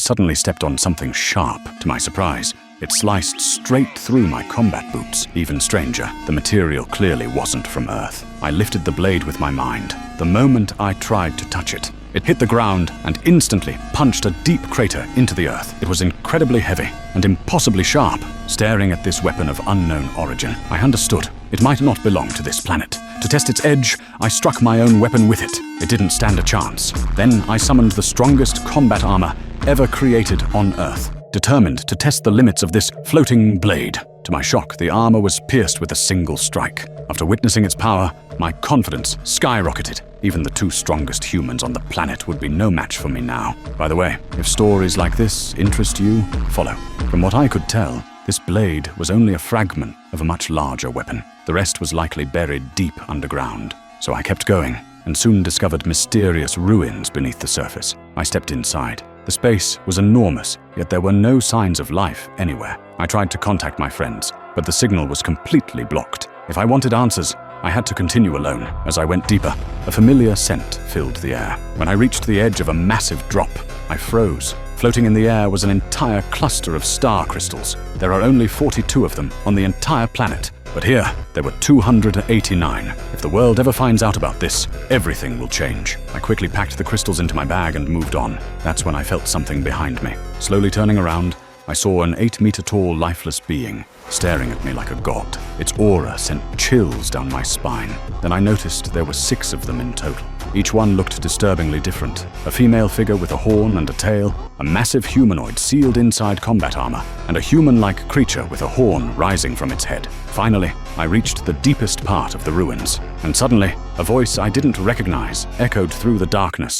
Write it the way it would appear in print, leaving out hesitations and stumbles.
suddenly stepped on something sharp. To my surprise, it sliced straight through my combat boots. Even stranger, the material clearly wasn't from Earth. I lifted the blade with my mind. The moment I tried to touch it, it hit the ground and instantly punched a deep crater into the earth. It was incredibly heavy and impossibly sharp. Staring at this weapon of unknown origin, I understood it might not belong to this planet. To test its edge, I struck my own weapon with it. It didn't stand a chance. Then I summoned the strongest combat armor ever created on Earth, determined to test the limits of this floating blade. To my shock, the armor was pierced with a single strike. After witnessing its power, my confidence skyrocketed. Even the two strongest humans on the planet would be no match for me now. By the way, if stories like this interest you, follow. From what I could tell, this blade was only a fragment of a much larger weapon. The rest was likely buried deep underground. So I kept going, and soon discovered mysterious ruins beneath the surface. I stepped inside. The space was enormous, yet there were no signs of life anywhere. I tried to contact my friends, but the signal was completely blocked. If I wanted answers, I had to continue alone. As I went deeper, a familiar scent filled the air. When I reached the edge of a massive drop, I froze. Floating in the air was an entire cluster of star crystals. There are only 42 of them on the entire planet. But here, there were 289. If the world ever finds out about this, everything will change. I quickly packed the crystals into my bag and moved on. That's when I felt something behind me. Slowly turning around, I saw an 8-meter-tall lifeless being staring at me like a god. Its aura sent chills down my spine. Then I noticed there were 6 of them in total. Each one looked disturbingly different. A female figure with a horn and a tail, a massive humanoid sealed inside combat armor, and a human-like creature with a horn rising from its head. Finally, I reached the deepest part of the ruins, and suddenly, a voice I didn't recognize echoed through the darkness.